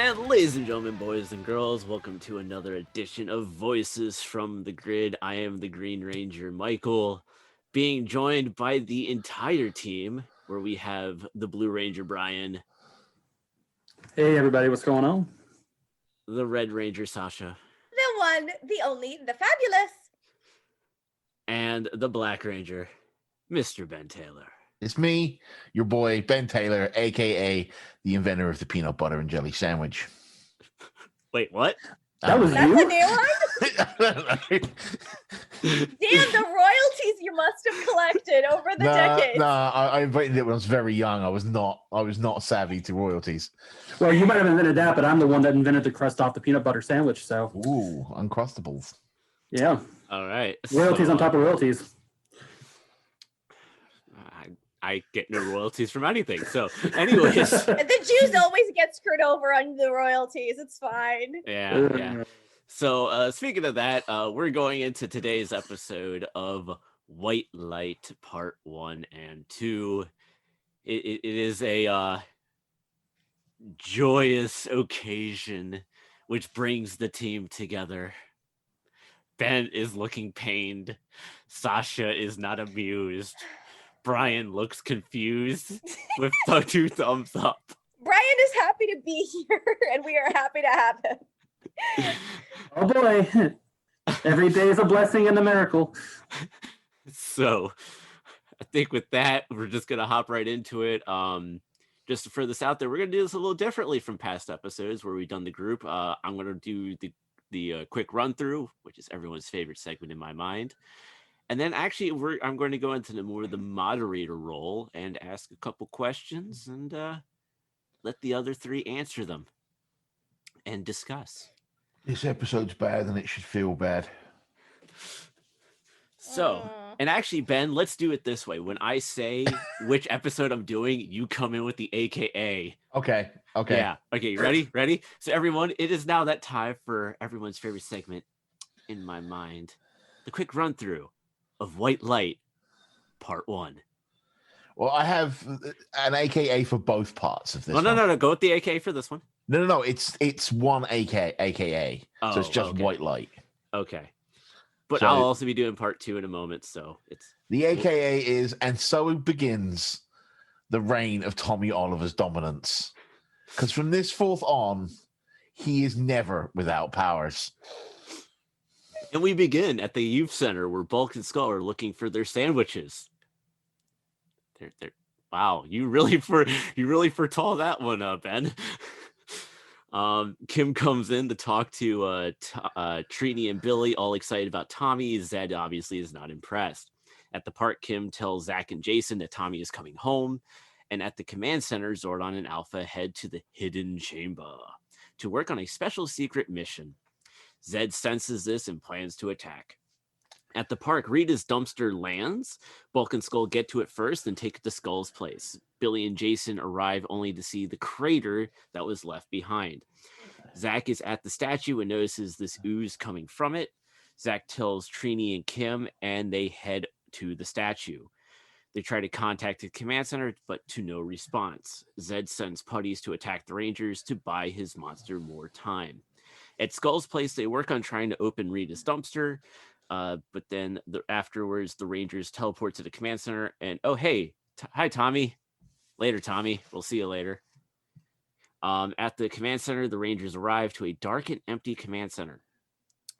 And ladies and gentlemen, boys and girls, welcome to another edition of Voices from the Grid. I am the Green Ranger, Michael, being joined by the entire team, where we have the Blue Ranger, Brian. Hey, everybody, what's going on? The Red Ranger, Sasha. The one, the only, the fabulous. And the Black Ranger, Mr. Ben Taylor. It's me, your boy, Ben Taylor, a.k.a. the inventor of the peanut butter and jelly sandwich. Wait, what? That was That's you? a new one? Damn, the royalties you must have collected over the decades. I invented it when I was very young. I was not savvy to royalties. Well, you might have invented that, but I'm the one that invented the crust off the peanut butter sandwich, so. Ooh, Uncrustables. Yeah. All right. Royalties on top of royalties. I get no royalties from anything. So, anyways. The Jews always get screwed over on the royalties. It's fine. Yeah. So, speaking of that, we're going into today's episode of White Light Part 1 and 2. It is a joyous occasion which brings the team together. Ben is looking pained. Sasha is not amused. Brian looks confused with the 2 thumbs up. Brian is happy to be here, and we are happy to have him. Oh boy. Every day is a blessing and a miracle. So I think with that, we're just going to hop right into it. Just to throw this out there, we're going to do this a little differently from past episodes where we've done the group. I'm going to do the quick run through, which is everyone's favorite segment in my mind. And then actually, I'm going to go into the moderator role and ask a couple questions and let the other 3 answer them and discuss. This episode's bad and it should feel bad. So, and actually, Ben, let's do it this way. When I say which episode I'm doing, you come in with the AKA. Okay. Yeah. Okay, you ready? Ready? So, everyone, it is now that time for everyone's favorite segment in my mind. The quick run through of White Light Part 1. Well, I have an AKA for both parts of this. No. Go with the AKA for this one. No. It's one AKA. So it's just okay. White Light. Okay. But So, I'll also be doing part 2 in a moment, so it's... The AKA is, and so begins the reign of Tommy Oliver's dominance. Because from this forth on, he is never without powers. And we begin at the youth center where Bulk and Skull are looking for their sandwiches. They're wow, you really foretell that one, Ben. Kim comes in to talk to Trini and Billy, all excited about Tommy. Zed obviously is not impressed. At the park, Kim tells Zach and Jason that Tommy is coming home. And at the command center, Zordon and Alpha head to the hidden chamber to work on a special secret mission. Zed senses this and plans to attack. At the park, Rita's dumpster lands. Bulk and Skull get to it first and take it to Skull's place. Billy and Jason arrive only to see the crater that was left behind. Zach is at the statue and notices this ooze coming from it. Zach tells Trini and Kim, and they head to the statue. They try to contact the command center, but to no response. Zed sends putties to attack the Rangers to buy his monster more time. At Skull's place, they work on trying to open Rita's dumpster, but then afterwards, the Rangers teleport to the command center, and oh, hey, hi, Tommy. Later, Tommy. We'll see you later. At the command center, the Rangers arrive to a dark and empty command center.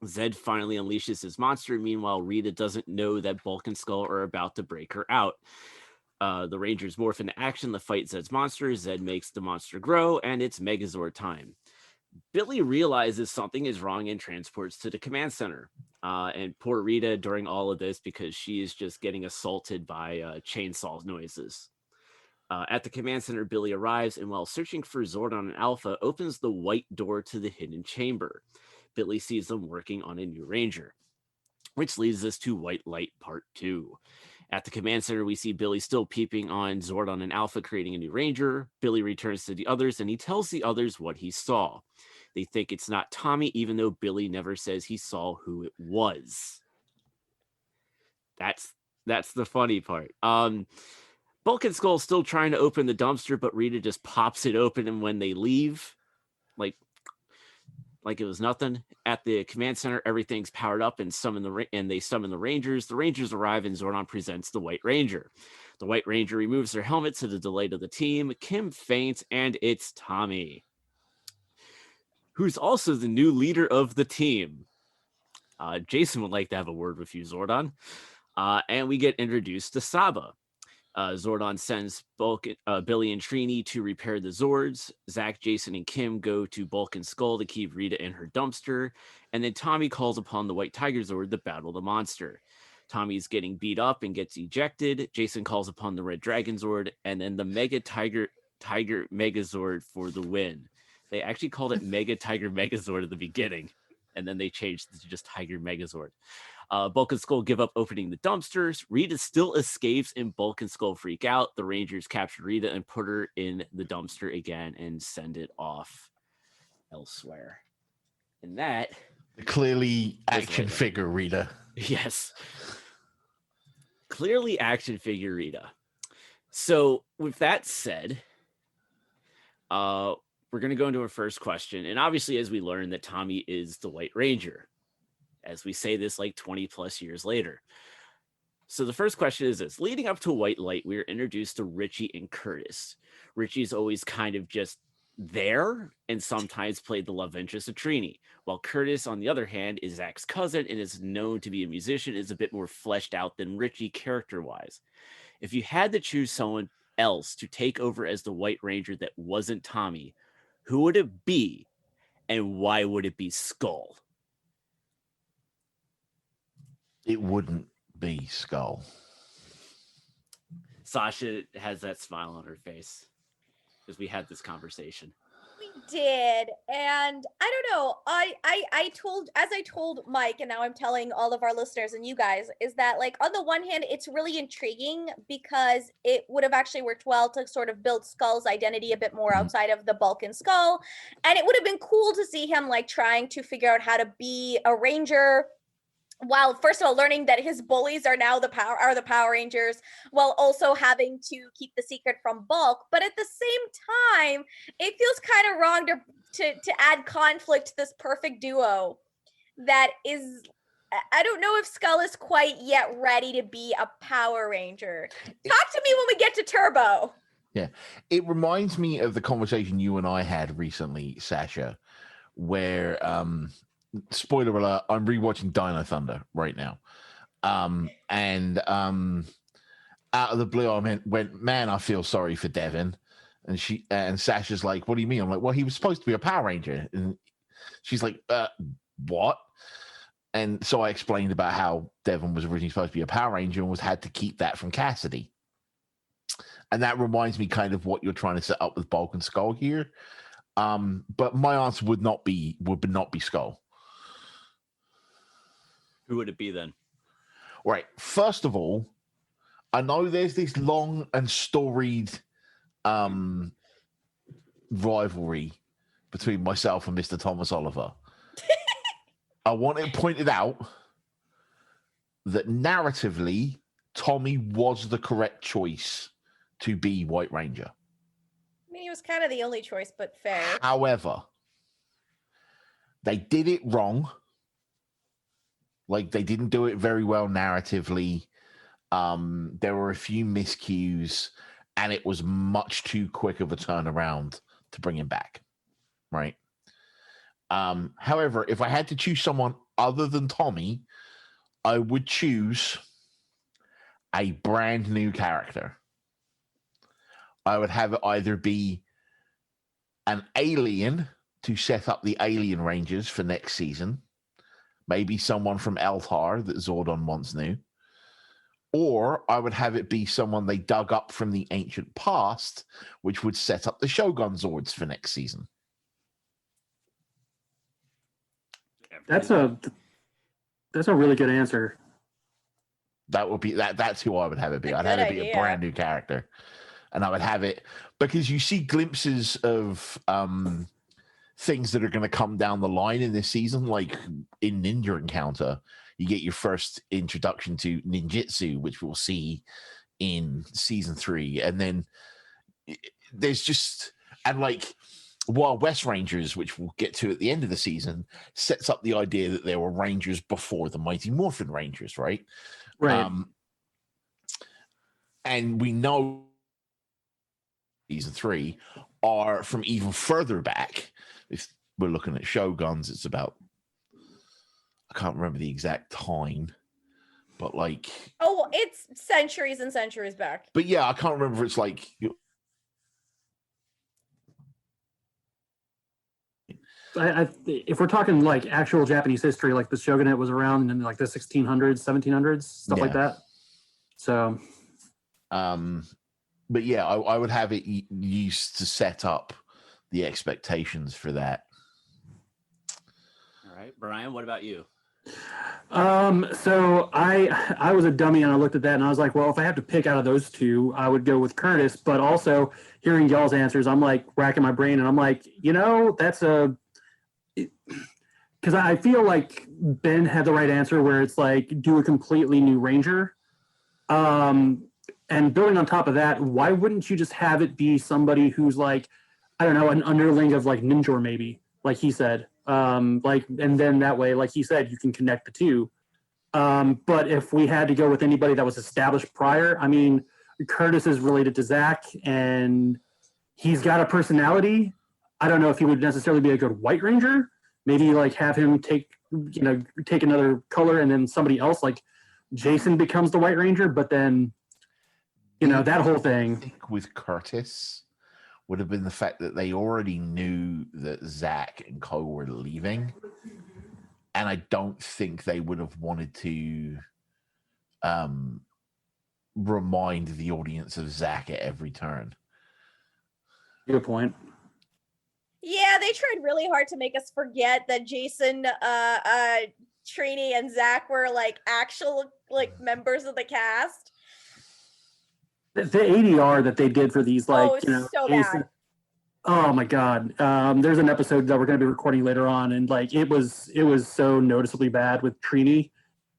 Zed finally unleashes his monster. Meanwhile, Rita doesn't know that Bulk and Skull are about to break her out. The Rangers morph into action to fight Zed's monster. Zed makes the monster grow, and it's Megazord time. Billy realizes something is wrong and transports to the command center. And poor Rita during all of this because she is just getting assaulted by chainsaw noises. At the command center, Billy arrives and while searching for Zordon and Alpha, opens the white door to the hidden chamber. Billy sees them working on a new Ranger, which leads us to White Light Part 2. At the command center, we see Billy still peeping on Zordon and Alpha creating a new Ranger. Billy returns to the others and he tells the others what he saw. They think it's not Tommy, even though Billy never says he saw who it was. That's the funny part. Bulk and Skull still trying to open the dumpster, but Rita just pops it open and when they leave. like it was nothing. At the command center, everything's powered up and they summon the Rangers. The Rangers arrive and Zordon presents the White Ranger. The White Ranger removes their helmet to the delight of the team. Kim faints, and it's Tommy, who's also the new leader of the team. Jason would like to have a word with you, Zordon. And we get introduced to Saba. Zordon sends Bulk, Billy and Trini to repair the Zords. Zach, Jason, and Kim go to Bulk and Skull to keep Rita in her dumpster. And then Tommy calls upon the White Tiger Zord to battle the monster. Tommy's getting beat up and gets ejected. Jason calls upon the Red Dragon Zord, and then the Mega Tiger Megazord for the win. They actually called it Mega Tiger Megazord at the beginning, and then they changed it to just Tiger Megazord. Bulk and Skull give up opening the dumpsters. Rita still escapes, and Bulk and Skull freak out. The Rangers capture Rita and put her in the dumpster again and send it off elsewhere. And that... Clearly action figure Rita. Yes. Clearly action figure Rita. So with that said, we're going to go into our first question. And obviously, as we learn that Tommy is the White Ranger, as we say this like 20 plus years later. So the first question is this: leading up to White Light, we are introduced to Richie and Curtis. Richie's always kind of just there and sometimes played the love interest of Trini, while Curtis, on the other hand, is Zach's cousin and is known to be a musician, is a bit more fleshed out than Richie character-wise. If you had to choose someone else to take over as the White Ranger that wasn't Tommy, who would it be, and why would it be Skull? It wouldn't be Skull. Sasha has that smile on her face because we had this conversation. We did, and I don't know. I told Mike, and now I'm telling all of our listeners and you guys, is that like on the one hand, it's really intriguing because it would have actually worked well to sort of build Skull's identity a bit more outside of the Bulk and Skull, and it would have been cool to see him like trying to figure out how to be a ranger, while first of all learning that his bullies are now the Power Rangers, while also having to keep the secret from Bulk. But at the same time, it feels kind of wrong to add conflict to this perfect duo that is, I don't know if Skull is quite yet ready to be a Power Ranger. Talk to me when we get to Turbo. Yeah, it reminds me of the conversation you and I had recently, Sasha, where spoiler alert, I'm rewatching Dino Thunder right now. And out of the blue, I went, man, I feel sorry for Devin. And Sasha's like, what do you mean? I'm like, well, he was supposed to be a Power Ranger. And she's like, what? And so I explained about how Devin was originally supposed to be a Power Ranger and had to keep that from Cassidy. And that reminds me kind of what you're trying to set up with Bulk and Skull here. But my answer would not be Skull. Who would it be then? Right. First of all, I know there's this long and storied rivalry between myself and Mr. Thomas Oliver. I want it pointed out that narratively, Tommy was the correct choice to be White Ranger. I mean, he was kind of the only choice, but fair. However, they did it wrong. Like, they didn't do it very well narratively. There were a few miscues, and it was much too quick of a turnaround to bring him back, right? However, if I had to choose someone other than Tommy, I would choose a brand new character. I would have it either be an alien to set up the Alien Rangers for next season, maybe someone from Eltar that Zordon once knew, or I would have it be someone they dug up from the ancient past, which would set up the Shogun Zords for next season. That's a really good answer. That would be that's who I would have it be. I'd have it be a brand new character. And I would have it because you see glimpses of things that are going to come down the line in this season, like in Ninja Encounter, you get your first introduction to ninjutsu, which we'll see in season 3. And then there's just, and like Wild West Rangers, which we'll get to at the end of the season, sets up the idea that there were Rangers before the Mighty Morphin Rangers, right? Right. And we know season 3 are from even further back. If we're looking at Shoguns, it's about, I can't remember the exact time, but like, Oh, it's centuries and centuries back. but yeah, I can't remember if it's like, If we're talking like actual Japanese history, like the shogunate was around in like the 1600s, 1700s, stuff like that. So, but yeah, I would have it used to set up the expectations for that. All right, Brian, what about you? So I was a dummy and I looked at that and I was like, well, if I have to pick out of those two, I would go with Curtis. But also hearing y'all's answers, I'm like racking my brain and I'm like, that's because I feel like Ben had the right answer where it's like do a completely new Ranger. And building on top of that, why wouldn't you just have it be somebody who's like, I don't know, an underling of like Ninjor maybe, like he said. And then that way, like he said, you can connect the two. But if we had to go with anybody that was established prior, I mean, Curtis is related to Zach and he's got a personality. I don't know if he would necessarily be a good White Ranger. Maybe like have him take another color and then somebody else like Jason becomes the White Ranger, but then that whole thing. I think with Curtis would have been the fact that they already knew that Zach and Cole were leaving. And I don't think they would have wanted to remind the audience of Zach at every turn. Good point. Yeah, they tried really hard to make us forget that Jason, Trini, and Zach were like actual like members of the cast. The ADR that they did for these, like, so Jason, bad. Oh my God. There's an episode that we're going to be recording later on. And like, it was so noticeably bad with Trini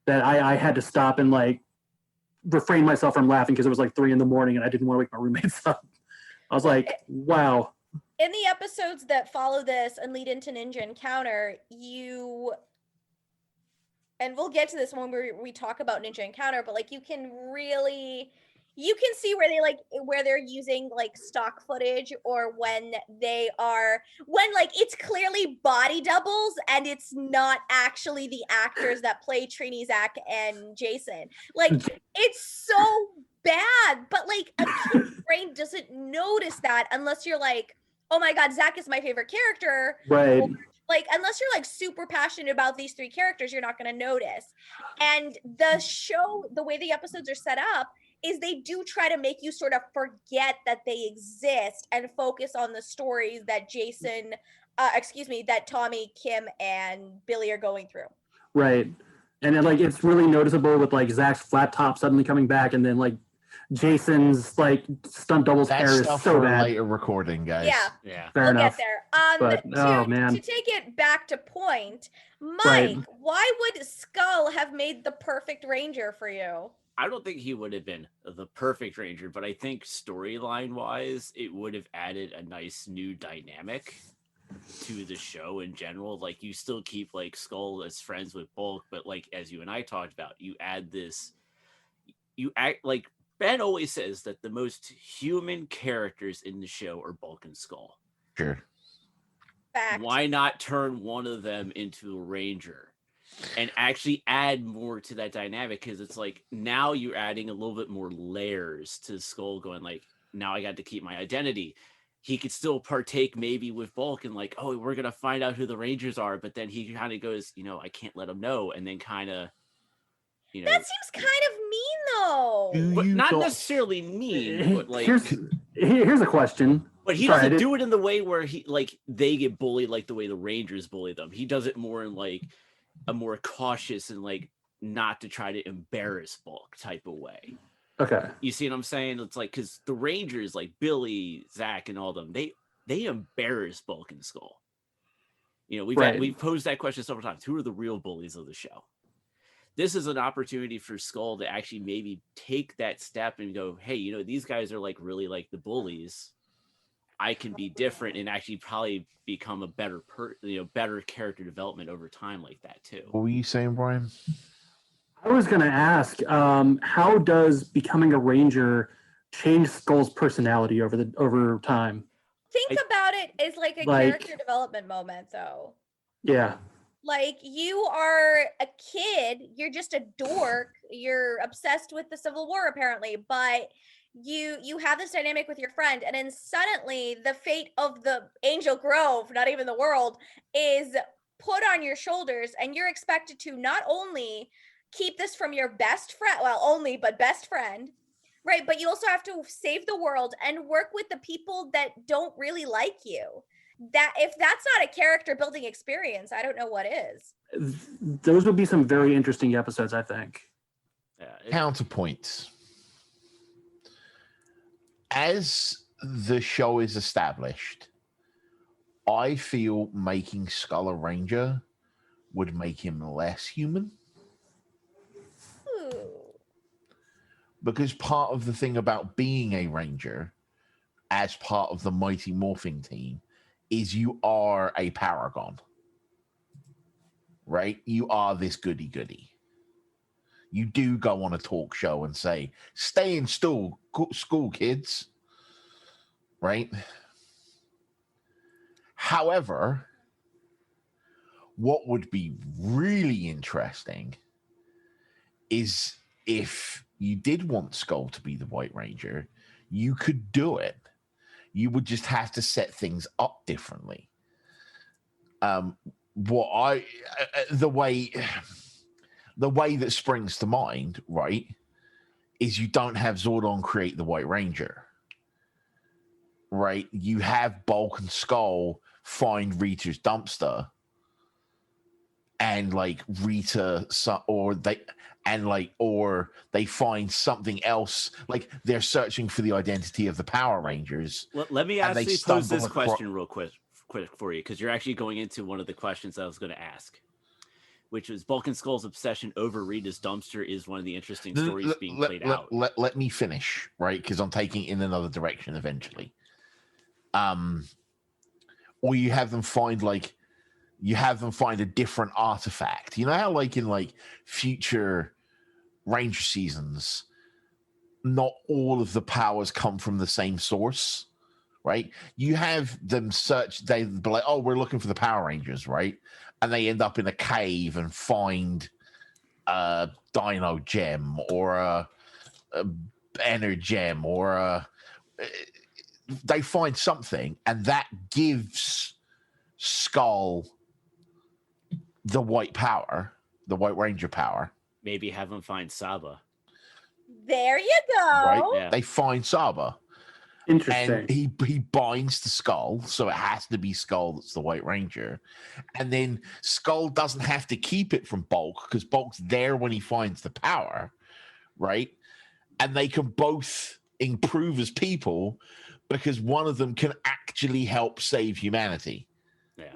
that I had to stop and like refrain myself from laughing because it was like 3 a.m. and I didn't want to wake my roommates up. I was like, wow. In the episodes that follow this and lead into Ninja Encounter, and we'll get to this when we talk about Ninja Encounter, but like you can see where they're using like stock footage or when like it's clearly body doubles and it's not actually the actors that play Trini, Zach, and Jason. Like it's so bad, but like a kid's brain doesn't notice that unless you're like, oh my God, Zach is my favorite character. Right. Or, like, unless you're like super passionate about these 3 characters, you're not going to notice. And the show, the way the episodes are set up, is they do try to make you sort of forget that they exist and focus on the stories that that Tommy, Kim, and Billy are going through. Right. And then like it's really noticeable with like Zach's flat top suddenly coming back and then like Jason's like stunt doubles hair is so for bad. A later recording, guys. Yeah. Fair enough. Get there. But, man. To take it back to point, Mike, Right. Why would Skull have made the perfect Ranger for you? I don't think he would have been the perfect Ranger, but I think storyline wise, it would have added a nice new dynamic to the show in general. Like you still keep like Skull as friends with Bulk, but like as you and I talked about, you add this, you act like Ben always says that the most human characters in the show are Bulk and Skull. Sure. Fact. Why not turn one of them into a Ranger and actually add more to that dynamic? Because it's like now you're adding a little bit more layers to Skull going like, now I got to keep my identity. He could still partake maybe with Bulk and like, oh, we're going to find out who the Rangers are. But then he kind of goes, I can't let him know. And then kind of, that seems kind of mean though. But not necessarily mean, but like here's a question. But he doesn't do it in the way where they get bullied like the way the Rangers bully them. He does it more in like a more cautious and like not to try to embarrass Bulk type of way. Okay. You see what I'm saying? It's like because the Rangers, like Billy, Zach, and all of them, they embarrass Bulk and Skull. We've posed that question several times. Who are the real bullies of the show? This is an opportunity for Skull to actually maybe take that step and go, hey, these guys are like really like the bullies. I can be different and actually probably become a better better character development over time like that too. What were you saying, Brian? I was going to ask, how does becoming a ranger change Skull's personality over time? Think about it as like a character development moment, though. Yeah. Like, you are a kid, you're just a dork, you're obsessed with the Civil War apparently, but you have this dynamic with your friend, and then suddenly the fate of the Angel Grove, not even the world, is put on your shoulders, and you're expected to not only keep this from your best friend, but best friend, right? But you also have to save the world and work with the people that don't really like you. That if that's not a character building experience, I don't know what is. Those would be some very interesting episodes, I think. Counterpoints. As the show is established, I feel making Skull a ranger would make him less human. Ooh. Because part of the thing about being a ranger as part of the Mighty Morphing Team is you are a paragon, right? You are this goody-goody. You do go on a talk show and say, stay in school, kids, right? However, what would be really interesting is if you did want Skull to be the White Ranger, you could do it. You would just have to set things up differently. The way that springs to mind, right, is you don't have Zordon create the White Ranger, right? You have Bulk and Skull find Rita's dumpster, and like Rita, or they find something else, like they're searching for the identity of the Power Rangers. Let me actually pose this question real quick for you, because you're actually going into one of the questions I was going to ask, which was Bulk and Skull's obsession over Rita's dumpster is one of the interesting stories being played out. Let me finish, right? Because I'm taking it in another direction eventually. Or you have them find a different artifact. You know how like in like future Ranger seasons, not all of the powers come from the same source, right? You have them search, they be like, oh, we're looking for the Power Rangers, right? And they end up in a cave and find a Dino Gem or a Ener Gem or they find something, and that gives Skull the White Ranger power. Maybe have them find Saba. There you go. Right? Yeah. They find Saba. Interesting. And he binds the Skull, so it has to be Skull that's the White Ranger. And then Skull doesn't have to keep it from Bulk, because Bulk's there when he finds the power, right? And they can both improve as people because one of them can actually help save humanity. Yeah.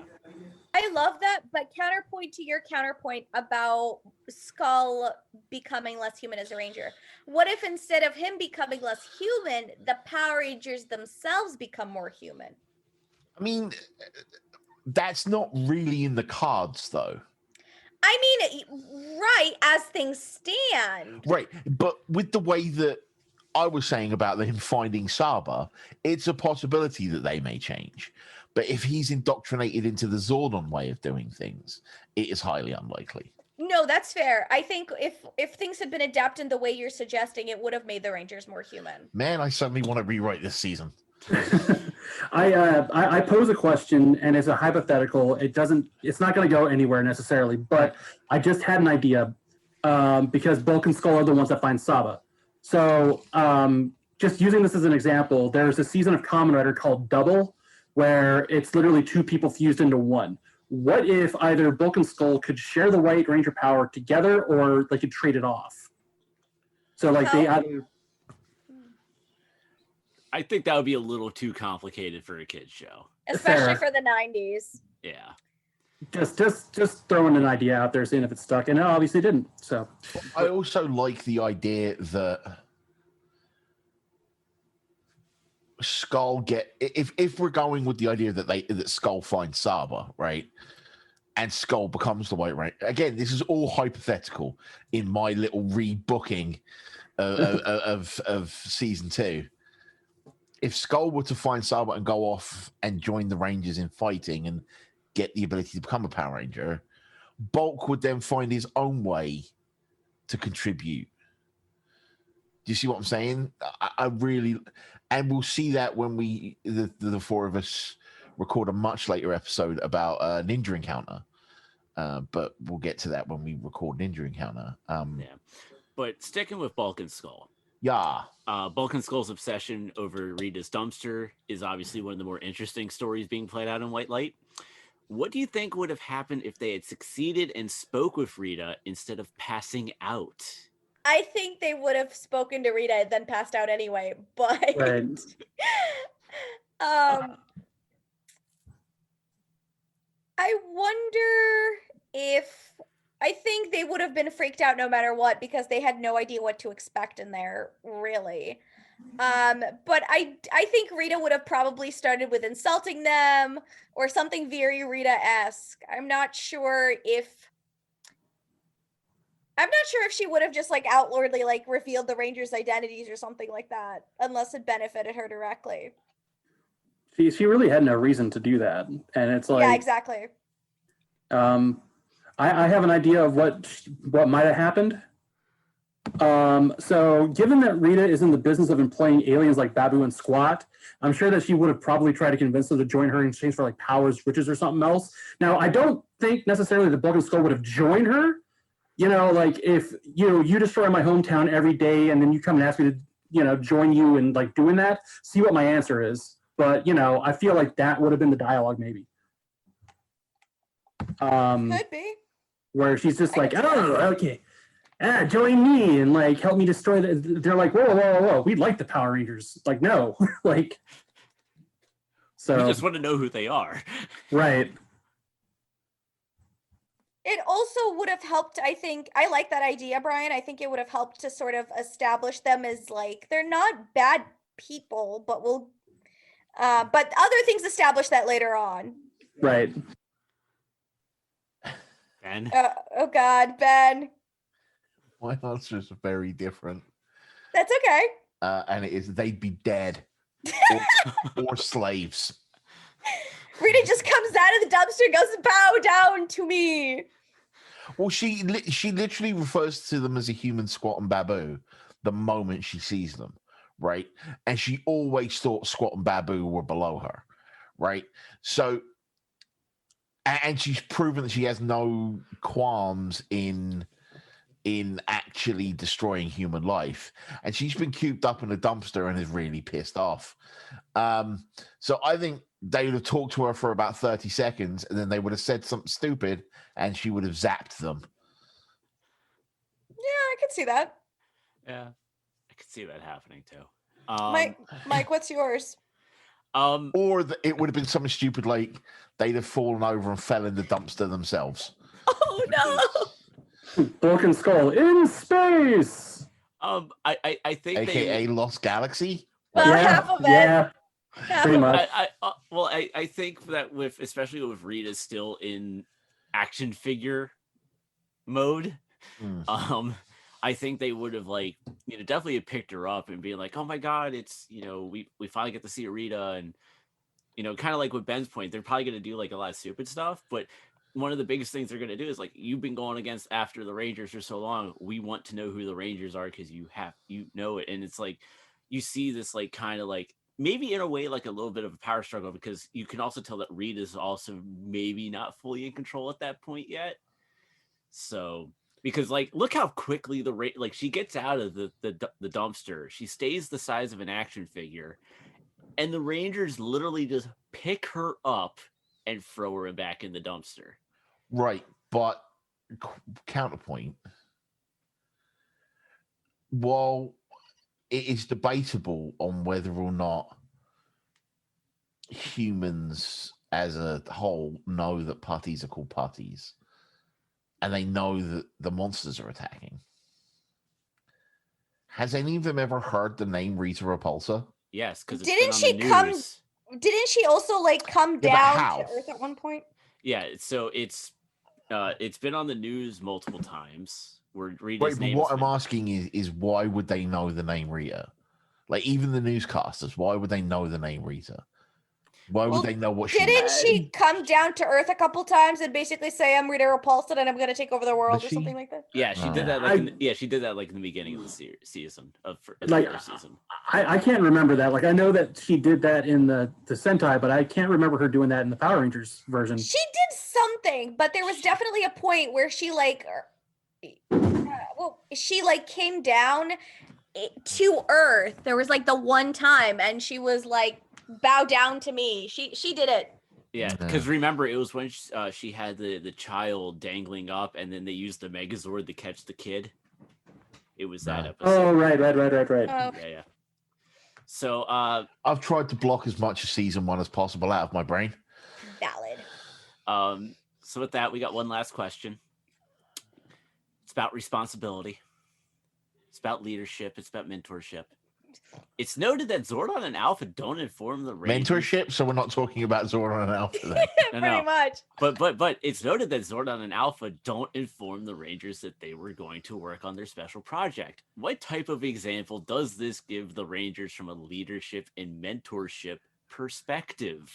I love that, but counterpoint to your counterpoint about Skull becoming less human as a ranger. What if instead of him becoming less human, the Power Rangers themselves become more human? I mean, that's not really in the cards, though. I mean, right, as things stand. Right, but with the way that I was saying about him finding Saba, it's a possibility that they may change. But if he's indoctrinated into the Zordon way of doing things, it is highly unlikely. No, that's fair. I think if things had been adapted the way you're suggesting, it would have made the Rangers more human. Man, I suddenly want to rewrite this season. I pose a question, and it's a hypothetical. It's not going to go anywhere necessarily, but I just had an idea because Bulk and Skull are the ones that find Saba. So just using this as an example, there's a season of Kamen Rider called Double, where it's literally two people fused into one. What if either Bulk and Skull could share the White Ranger power together, or they could trade it off? So like they either... I think that would be a little too complicated for a kid's show. Especially for the 90s. Yeah. Just throwing an idea out there, seeing if it stuck, and it obviously didn't. So I also like the idea that Skull get if we're going with the idea that Skull finds Saba, right? And Skull becomes the White Ranger. Again, this is all hypothetical in my little rebooking of season 2. If Skull were to find Saba and go off and join the Rangers in fighting and get the ability to become a Power Ranger, Bulk would then find his own way to contribute. Do you see what I'm saying? I really, and we'll see that when the 4 of us record a much later episode about Ninja Encounter. But we'll get to that when we record Ninja Encounter. Yeah, but sticking with Bulk and Skull. Yeah. Bulk and Skull's obsession over Rita's dumpster is obviously one of the more interesting stories being played out in White Light. What do you think would have happened if they had succeeded and spoke with Rita instead of passing out? I think they would have spoken to Rita and then passed out anyway, but Right. I wonder if I think they would have been freaked out no matter what because they had no idea what to expect in there, really. But I think Rita would have probably started with insulting them or something very Rita-esque. I'm not sure if she would have just like outwardly like revealed the Rangers' identities or something like that, unless it benefited her directly. She really had no reason to do that, and it's like yeah, exactly. I have an idea of what might have happened. So given that Rita is in the business of employing aliens like Babu and Squat, I'm sure that she would have probably tried to convince them to join her in exchange for like powers, riches, or something else. Now, I don't think necessarily the Bulk and Skull would have joined her. You know, like if you destroy my hometown every day and then you come and ask me to, join you and like doing that, see what my answer is. But, I feel like that would have been the dialogue maybe. Could be. Where she's just like, oh, okay. Join me and like help me destroy they're like, whoa, we'd like the Power Rangers. Like, no. Like, so we just want to know who they are. Right. It also would have helped, I think. I like that idea, Brian. I think it would have helped to sort of establish them as like they're not bad people, but but other things establish that later on. Right. Ben. Oh God, Ben. My answer is very different. That's okay. And it is they'd be dead or slaves. Rita just comes out of the dumpster and goes, bow down to me. Well, she literally refers to them as a human Squat and Babu the moment she sees them, right? And she always thought Squat and Babu were below her, right? So, and she's proven that she has no qualms in actually destroying human life, and she's been cooped up in a dumpster and is really pissed off. So I think they would have talked to her for about 30 seconds and then they would have said something stupid and she would have zapped them. Yeah, I could see that. Yeah, I could see that happening too. Mike, what's yours? Or it would have been something stupid like they'd have fallen over and fell in the dumpster themselves. Oh no! Bulk and Skull in space. I think AKA Lost Galaxy. Well, half of it. Yeah. Half Pretty of much. I think that especially with Rita still in action figure mode, I think they would have definitely have picked her up and being like, oh my God, it's, we finally get to see Rita, and, kind of like with Ben's point, they're probably going to do like a lot of stupid stuff, but one of the biggest things they're going to do is like, you've been going against after the Rangers for so long. We want to know who the Rangers are because you know it. And it's like, you see this like kind of like, maybe in a way like a little bit of a power struggle, because you can also tell that Reed is also maybe not fully in control at that point yet. So, because like, look how quickly she gets out of the dumpster. She stays the size of an action figure, and the Rangers literally just pick her up and throw her back in the dumpster. Right, but counterpoint. While it is debatable on whether or not humans as a whole know that putties are called putties, and they know that the monsters are attacking. Has any of them ever heard the name Rita Repulsa? Yes, because it's Didn't been on the she come- news. Didn't she also like come Yeah, but down how? to Earth at one point? Yeah, so it's been on the news multiple times. Where Rita's Right, but name what has I'm been- asking is why would they know the name Rita? Like, even the newscasters, why would they know the name Rita? Why Well, would they know what she Didn't was? she come down to Earth a couple times and basically say, "I'm Rita Repulsa and I'm going to take over the world" or she? something like that? Yeah, she did Oh. that. She did that like in the beginning of the season of the Like, first season. I can't remember that. Like, I know that she did that in the Sentai, but I can't remember her doing that in the Power Rangers version. She did something, but there was definitely a point where she like, she like came down to Earth. There was like the one time, and she was like, "Bow down to me." She did it. Yeah, Yeah. because remember, it was when she had the child dangling up, and then they used the Megazord to catch the kid. It was that No. episode. Oh, right. Oh, Yeah. So, I've tried to block as much of season 1 as possible out of my brain. valid. so with that, we got one last question. It's about responsibility. It's about leadership. It's about mentorship. It's noted that Zordon and Alpha don't inform the Rangers. Mentorship, so we're not talking about Zordon and Alpha then. No, Pretty no. much. But it's noted that Zordon and Alpha don't inform the Rangers that they were going to work on their special project. What type of example does this give the Rangers from a leadership and mentorship perspective?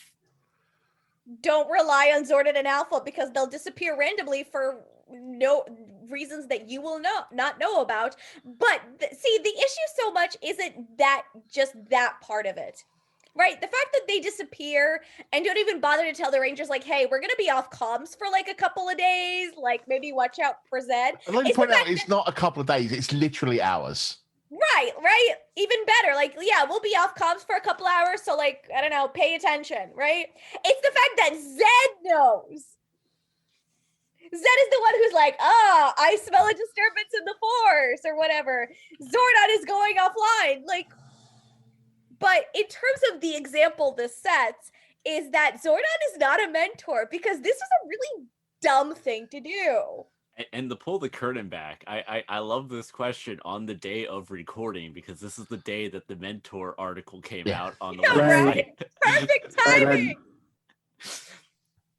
Don't rely on Zordon and Alpha because they'll disappear randomly for no reasons that you will not know about. But see, the issue so much isn't that just that part of it. Right? The fact that they disappear and don't even bother to tell the Rangers, like, hey, we're going to be off comms for like a couple of days. Like, maybe watch out for Zed. I'd like to It's the point out fact it's not a couple of days, it's literally hours. Right. Even better. Like, yeah, we'll be off comms for a couple hours. So, like, I don't know, pay attention, right? It's the fact that Zed knows. Zed is the one who's like, I smell a disturbance in the force or whatever. Zordon is going offline. Like, but in terms of the example this sets, is that Zordon is not a mentor because this is a really dumb thing to do. And to pull the curtain back, I love this question on the day of recording because this is the day that the mentor article came out on the Yeah, website. right. Perfect timing.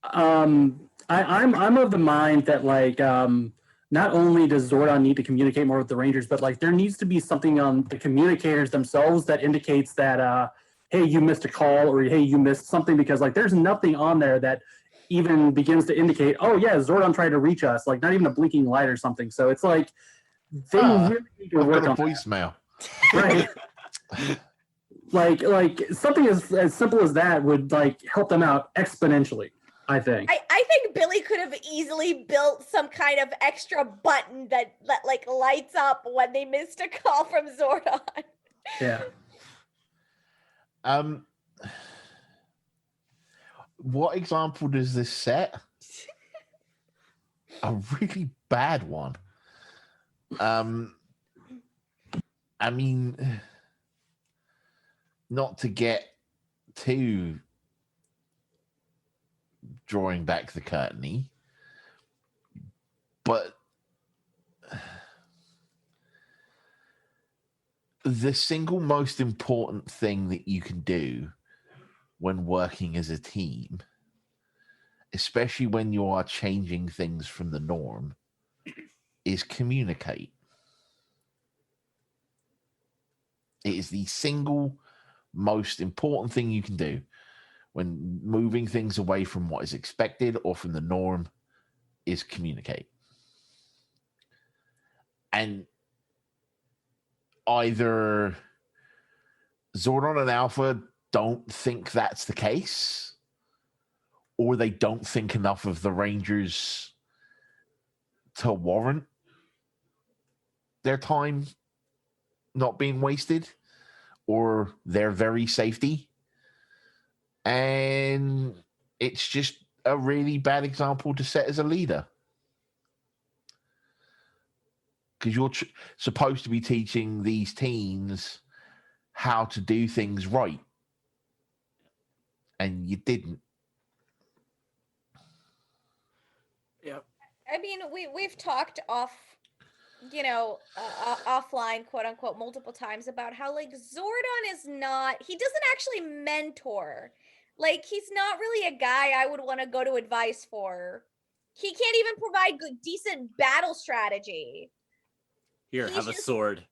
I'm of the mind that like not only does Zordon need to communicate more with the Rangers, but like there needs to be something on the communicators themselves that indicates that hey, you missed a call or hey, you missed something, because like there's nothing on there that even begins to indicate, oh yeah, Zordon tried to reach us, like not even a blinking light or something. So it's like they really need to I've work got a on voicemail. that. Right. like something as simple as that would like help them out exponentially, I think. I think Billy could have easily built some kind of extra button that like lights up when they missed a call from Zordon. Yeah. What example does this set? A really bad one. I mean, not to get too drawing back the curtain, but the single most important thing that you can do when working as a team, especially when you are changing things from the norm, is communicate. It is the single most important thing you can do when moving things away from what is expected or from the norm, is communicate. And either Zordon and Alpha don't think that's the case, or they don't think enough of the Rangers to warrant their time not being wasted, or their very safety. And it's just a really bad example to set as a leader. Because you're supposed to be teaching these teens how to do things right. And you didn't. Yep. I mean, we've talked off offline, quote unquote, multiple times about how like Zordon is not, he doesn't actually mentor. Like, he's not really a guy I would want to go to advice for. He can't even provide good, decent battle strategy. Here, He's have a just- sword.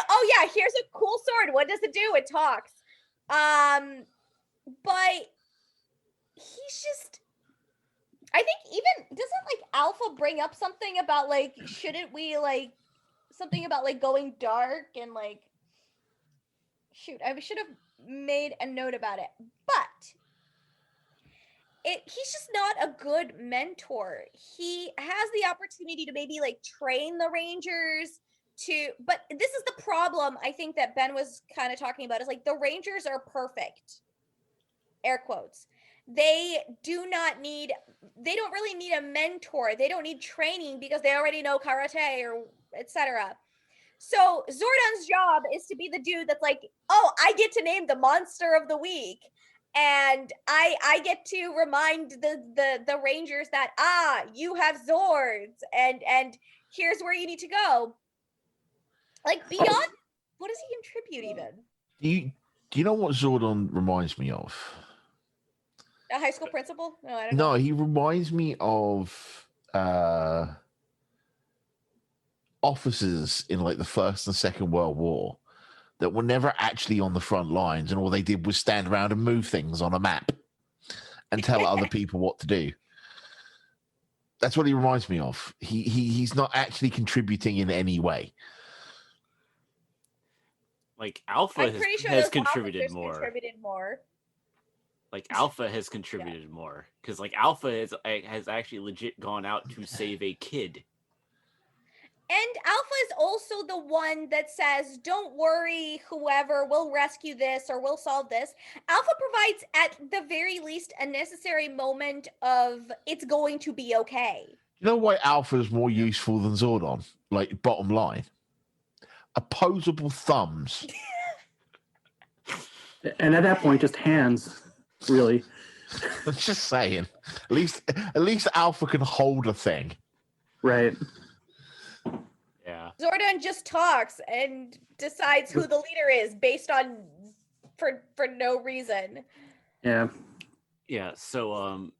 Oh yeah, here's a cool sword. What does it do? It talks. But he's just, I think, even doesn't like Alpha bring up something about like, shouldn't we like something about like going dark and like, shoot, I should have made a note about it. But he's just not a good mentor. He has the opportunity to maybe like train the Rangers but this is the problem I think that Ben was kind of talking about, is like the Rangers are perfect. Air quotes. They don't really need a mentor. They don't need training because they already know karate or etc. So Zordon's job is to be the dude that's like, oh, I get to name the monster of the week. And I get to remind the Rangers that, you have Zords and here's where you need to go. Like, beyond, what does he contribute even? Do you know what Zordon reminds me of? A high school principal? No, I don't No, know. he reminds me of officers in like the First and Second World War that were never actually on the front lines, and all they did was stand around and move things on a map and tell other people what to do. That's what he reminds me of. He's not actually contributing in any way. Like Alpha I'm pretty sure has those contributed officers more. contributed more. Like Alpha has contributed more because like Alpha has actually legit gone out to save a kid. And Alpha is also the one that says, don't worry, whoever, we'll rescue this or we'll solve this. Alpha provides, at the very least, a necessary moment of it's going to be okay. You know why Alpha is more useful than Zordon? Like, bottom line, opposable thumbs. And at that point, just hands, really. I'm just saying. At least Alpha can hold a thing. Right. Yeah. Zordon just talks and decides who the leader is based on for no reason. Yeah. Yeah. So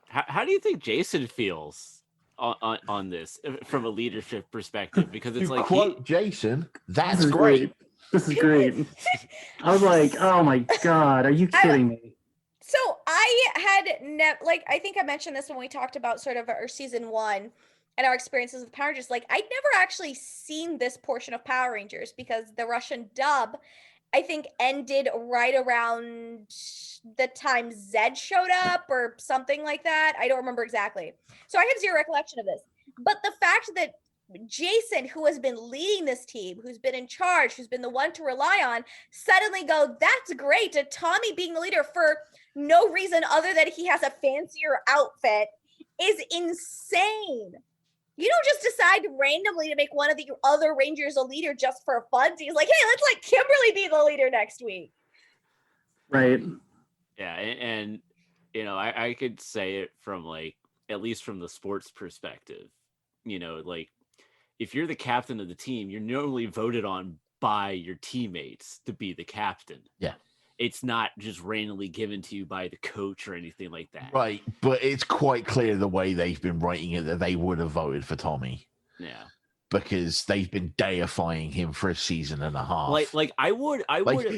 how do you think Jason feels on this from a leadership perspective? Because it's To like quote Jason, that's This is great. This is great. I was like, oh my God, are you kidding me? So I had I think I mentioned this when we talked about sort of our season 1 and our experiences with Power Rangers. Like, I'd never actually seen this portion of Power Rangers because the Russian dub, I think, ended right around the time Zed showed up or something like that. I don't remember exactly. So I have zero recollection of this. But the fact that Jason, who has been leading this team, who's been in charge, who's been the one to rely on, suddenly go, that's great. And Tommy being the leader for no reason other than he has a fancier outfit is insane. You don't just decide randomly to make one of the other Rangers a leader just for fun. He's like, hey, let's let Kimberly be the leader next week. Right. Yeah, and I could say it from like, at least from the sports perspective, like if you're the captain of the team, you're normally voted on by your teammates to be the captain. Yeah. It's not just randomly given to you by the coach or anything like that. Right, but it's quite clear the way they've been writing it that they would have voted for Tommy. Yeah. Because they've been deifying him for a season and a half. Like I would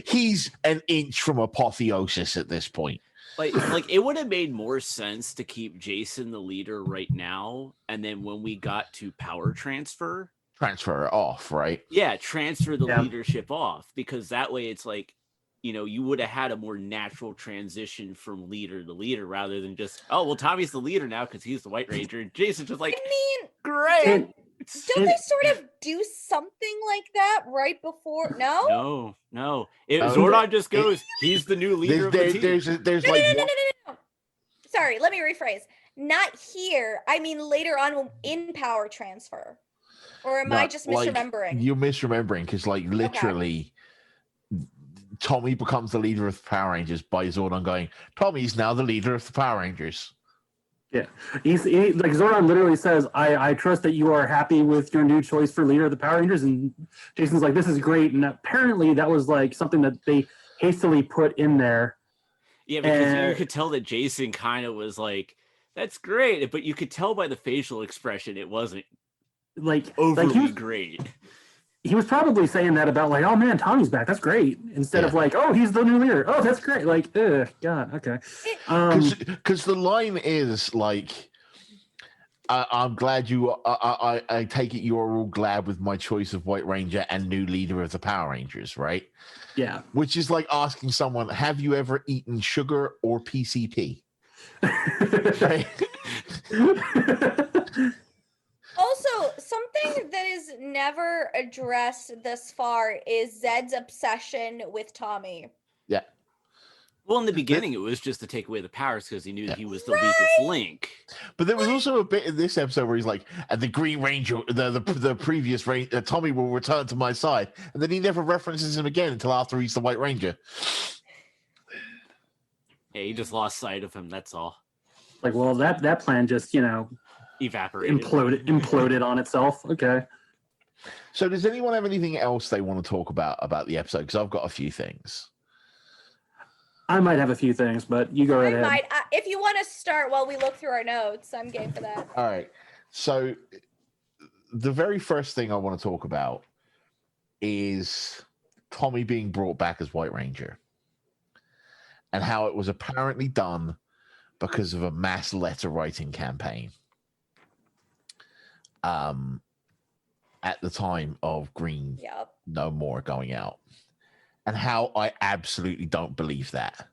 he's an inch from apotheosis at this point. Like it would have made more sense to keep Jason the leader right now, and then when we got to power transfer it off, right? Yeah, transfer the leadership off, because that way it's like, you would have had a more natural transition from leader to leader rather than just, oh, well, Tommy's the leader now because he's the White Ranger. And Jason's just like, I mean, great. Don't they sort of do something like that right before? No? No. Zordon just goes, he's the new leader of the team. No. Sorry, let me rephrase. Not here. I mean, later on in power transfer. Or am I just misremembering? You're misremembering because, literally, Tommy becomes the leader of the Power Rangers by Zordon going, Tommy's now the leader of the Power Rangers. Yeah, like Zordon literally says, I trust that you are happy with your new choice for leader of the Power Rangers," and Jason's like, "This is great." And apparently, that was like something that they hastily put in there. Yeah, because you could tell that Jason kind of was like, "That's great," but you could tell by the facial expression it wasn't like overly great. He was probably saying that about like, "Oh man, Tommy's back. That's great," instead of like, "Oh, he's the new leader. Oh, that's great." Like, God, okay. Because the line is like, I'm glad you. I take it you are all glad with my choice of White Ranger and new leader of the Power Rangers, right? Yeah. Which is like asking someone, "Have you ever eaten sugar or PCP?" Right? Also, something that is never addressed thus far is Zed's obsession with Tommy. Yeah. Well, in the beginning, it was just to take away the powers because he knew he was the weakest link. But there was also a bit in this episode where he's like, "And the Green Ranger, the previous Ranger, Tommy will return to my side," and then he never references him again until after he's the White Ranger. Yeah, he just lost sight of him. That's all. Like, well, that plan just evaporated, imploded on itself. Okay. So, does anyone have anything else they want to talk about the episode? Because I've got a few things. I might have a few things, but you go right ahead. If you want to start while we look through our notes, I'm game for that. All right. So, the very first thing I want to talk about is Tommy being brought back as White Ranger and how it was apparently done because of a mass letter writing campaign at the time of Green No More going out, and how I absolutely don't believe that.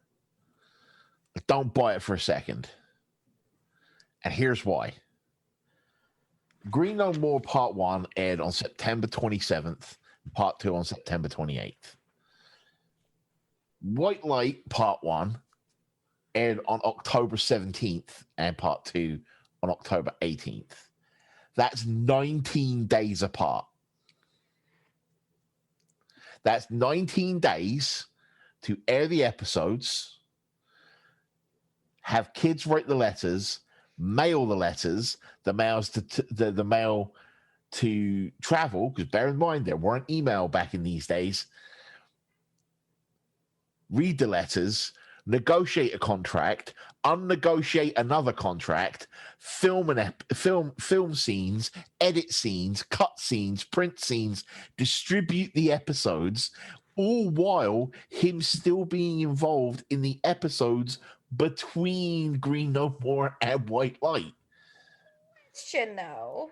I don't buy it for a second. And here's why. Green No More Part 1 aired on September 27th, Part 2 on September 28th. White Light Part 1 aired on October 17th and Part 2 on October 18th. That's 19 days apart. That's 19 days to air the episodes, have kids write the letters, mail the letters, the mail to travel, because bear in mind there weren't email back in these days. Read the letters, negotiate a contract, unnegotiate another contract, film scenes, edit scenes, cut scenes, print scenes, distribute the episodes, all while him still being involved in the episodes between Green No More and White Light. Question though.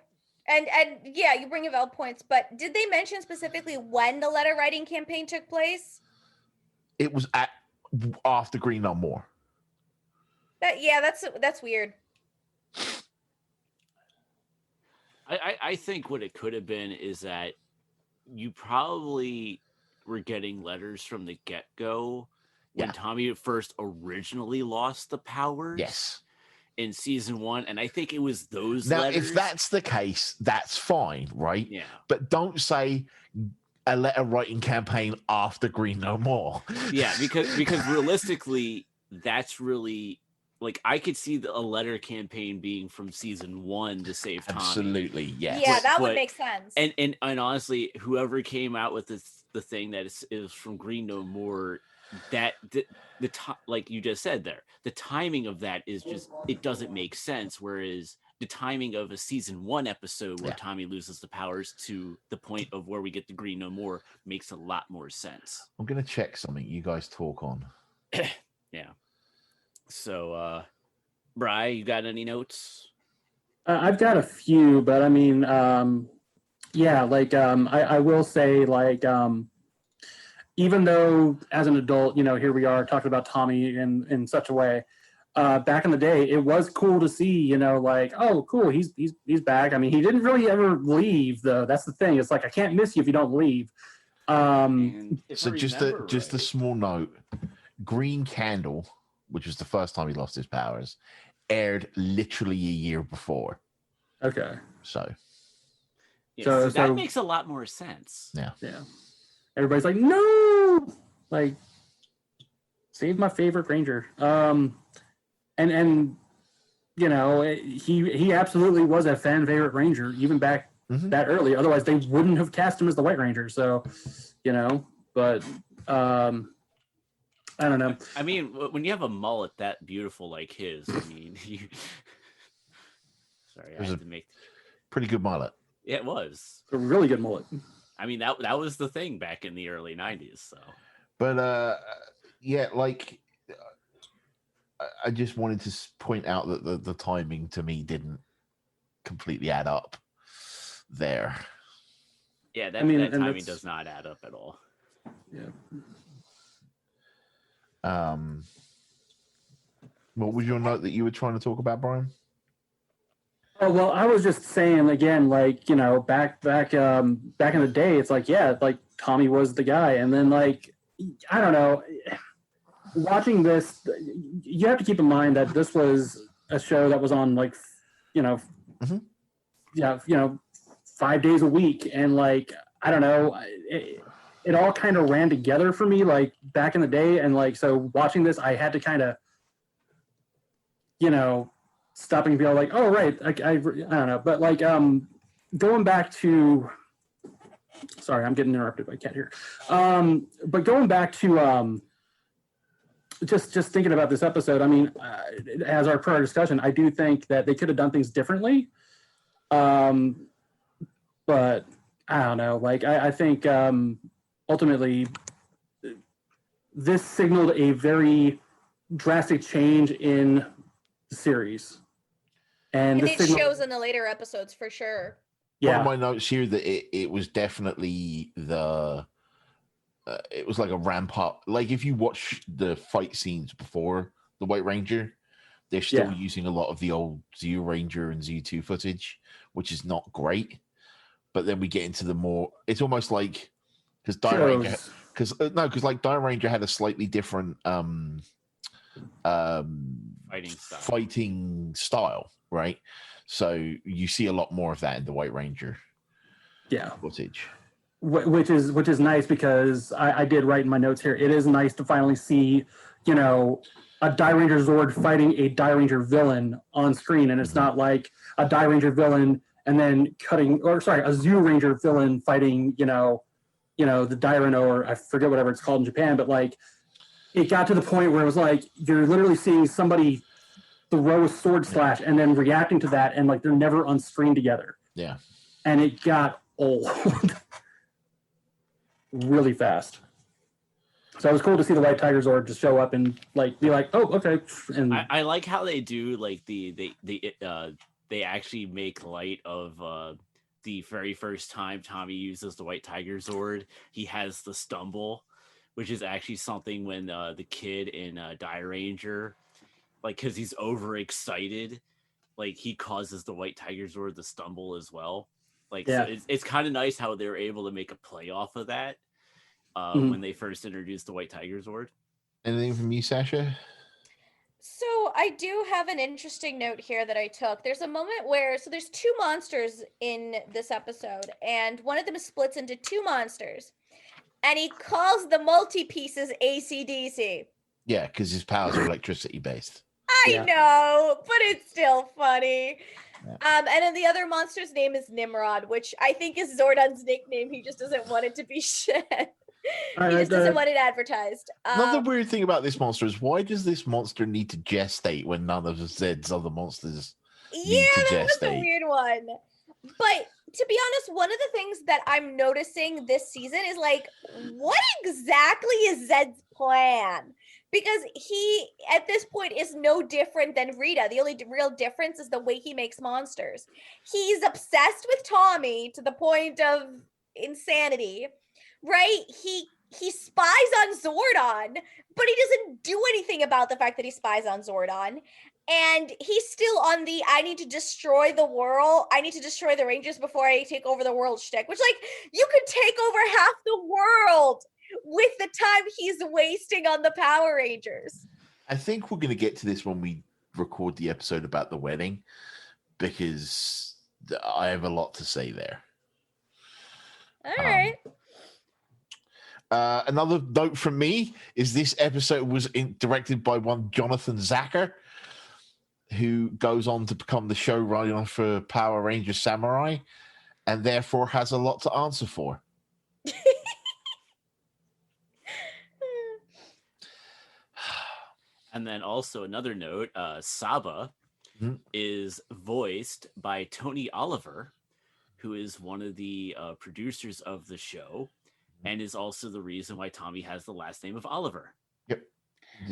And yeah, you bring about points, but did they mention specifically when the letter writing campaign took place? It was after Green No More. That's weird. I think what it could have been is that you probably were getting letters from the get-go when Tommy first originally lost the powers. Yes. In season 1, and I think it was those now, letters. If that's the case, that's fine, right? Yeah. But don't say a letter writing campaign after Green No More. Yeah, because realistically, that's really like I could see a letter campaign being from season 1 to save Tommy. Absolutely, yes. Yeah, that would make sense. And honestly, whoever came out with the thing that is from Green No More, that like you just said there, the timing of that is just, it doesn't make sense. Whereas the timing of a season 1 episode where Tommy loses the powers to the point of where we get the Green No More makes a lot more sense. I'm gonna check something. You guys talk on. Yeah. So, Bri, you got any notes? I've got a few, but I mean, I will say, like, even though as an adult, here we are talking about Tommy in such a way, back in the day, it was cool to see, like, oh, cool, he's back. I mean, he didn't really ever leave, though. That's the thing. It's like, I can't miss you if you don't leave. So just a small note, Green Candle, which was the first time he lost his powers, aired literally a year before. Okay. So that makes a lot more sense. Yeah. Everybody's like, no, like, save my favorite Ranger. And he absolutely was a fan favorite Ranger even back that early. Otherwise, they wouldn't have cast him as the White Ranger. So, but I don't know. I mean, when you have a mullet that beautiful like his, I mean, sorry, I had to make pretty good mullet. Yeah, it was a really good mullet. I mean, that was the thing back in the early 90s. So, but yeah, like I just wanted to point out that the timing to me didn't completely add up there. Yeah, that timing does not add up at all. Yeah. What was your note that you were trying to talk about, Brian? Oh, well, I was just saying again, like, back in the day, it's like, yeah, like Tommy was the guy. And then, like, I don't know, watching this, you have to keep in mind that this was a show that was on, like, 5 days a week. And, like, I don't know, it all kind of ran together for me, like, back in the day. And, like, so watching this, I had to kind of, stopping and be all like, oh, right. I don't know. But like going back to, sorry, I'm getting interrupted by Cat here. But going back to just thinking about this episode, I mean, as our prior discussion, I do think that they could have done things differently. But I don't know. Like, I think ultimately this signaled a very drastic change in the series. And it shows in the later episodes for sure. Yeah. One of my notes here that it was definitely it was like a ramp up. Like if you watch the fight scenes before the White Ranger, they're still using a lot of the old Zeo Ranger and Z2 footage, which is not great. But then we get into the more. It's almost like because Dire Ranger, because like Dire Ranger had a slightly different fighting style, right? So you see a lot more of that in the White Ranger footage, which is nice because I did write in my notes here, it is nice to finally see a Dire Ranger Zord fighting a Dire Ranger villain on screen, and it's not like a Dire Ranger villain and then a Zeo Ranger villain fighting the Dyrano, or I forget whatever it's called in Japan, but like it got to the point where it was like you're literally seeing somebody throw a sword slash and then reacting to that, and like they're never on screen together. Yeah. And it got old really fast. So it was cool to see the White Tiger Zord just show up and like be like, oh, okay. And I like how they do like they actually make light of the very first time Tommy uses the White Tiger Zord. He has the stumble, which is actually something when the kid in Dire Ranger, like, because he's overexcited, like he causes the White Tiger Zord to stumble as well. Like, so it's kind of nice how they're able to make a play off of that when they first introduced the White Tiger Zord. Anything from you, Sasha? So I do have an interesting note here that I took. There's a moment where, so there's two monsters in this episode, and one of them splits into two monsters, and he calls the multi-pieces AC/DC. Yeah, because his powers are electricity based. I know, but it's still funny. Yeah. And then the other monster's name is Nimrod, which I think is Zordon's nickname. He just doesn't want it to be shit. He just doesn't want it advertised. Another weird thing about this monster is, why does this monster need to gestate when none of Zed's other monsters need to gestate? Yeah, that was a weird one. But to be honest, one of the things that I'm noticing this season is like, what exactly is Zed's plan? Because he, at this point, is no different than Rita. The only real difference is the way he makes monsters. He's obsessed with Tommy to the point of insanity, right? He spies on Zordon, but he doesn't do anything about the fact that he spies on Zordon. And he's still on the, I need to destroy the world. I need to destroy the Rangers before I take over the world shtick, which, like, you could take over half the world with the time he's wasting on the Power Rangers. I think we're going to get to this when we record the episode about the wedding, because I have a lot to say there. All right. Another note from me is this episode was directed by one Jonathan Zacher, who goes on to become the showrunner for Power Rangers Samurai, and therefore has a lot to answer for. And then also another note, Saba is voiced by Tony Oliver, who is one of the producers of the show, and is also the reason why Tommy has the last name of Oliver. Yep.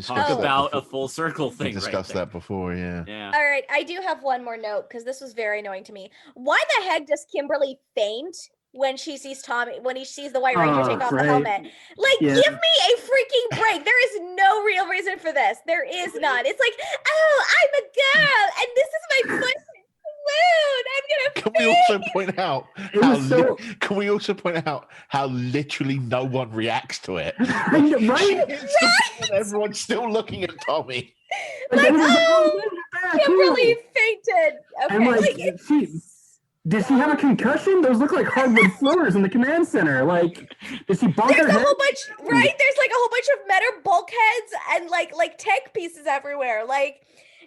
Talk about a full circle thing. We discussed that before, yeah. All right, I do have one more note because this was very annoying to me. Why the heck does Kimberly faint when she sees Tommy, when he sees the White Ranger take off the helmet? Like, give me a freaking break. There is no real reason for this. There is none. It's like, oh, I'm a girl, and this is my foot. I'm gonna. Can we also point out how literally no one reacts to it? Right? Everyone's still looking at Tommy. Like, oh, Kimberly fainted. Okay. And did she have a concussion? Those look like hardwood floors in the command center. Like, did she bump her head? There's like a whole bunch of metal bulkheads and like tech pieces everywhere. Like,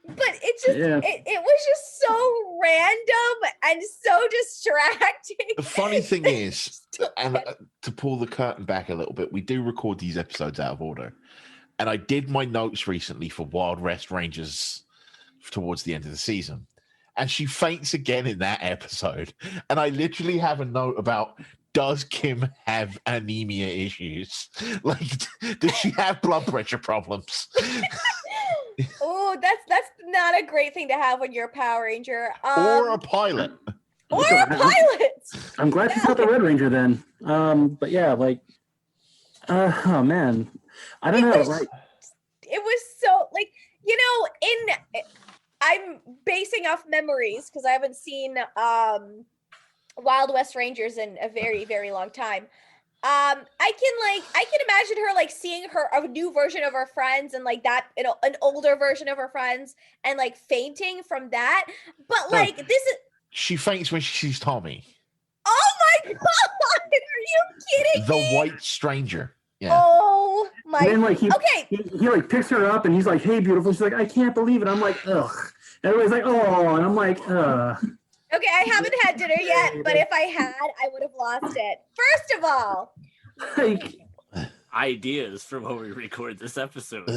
but it just it was just so random and so distracting. The funny thing is, and to pull the curtain back a little bit, we do record these episodes out of order. And I did my notes recently for Wild West Rangers towards the end of the season. And she faints again in that episode. And I literally have a note about, does Kim have anemia issues? Like, does she have blood pressure problems? Oh, that's not a great thing to have when you're a Power Ranger. Or a pilot. Or a pilot. I'm glad she's not the Red Ranger then. But yeah, like, oh man, I don't know. Like, it was so like, you know, I'm basing off memories because I haven't seen Wild West Rangers in a very, very long time. I can imagine her like seeing a new version of her friends and like that, you know, an older version of her friends and like fainting from that. But like she faints when she sees Tommy. Oh my god! Are you kidding me? The White Stranger. Yeah. Oh my. And then, like, he like picks her up and he's like, "Hey, beautiful." She's like, "I can't believe it." I'm like, "Ugh." Everybody's like, "Oh," and I'm like, "Ugh." Okay, I haven't had dinner yet, but if I had, I would have lost it. First of all, like, ideas for when we record this episode.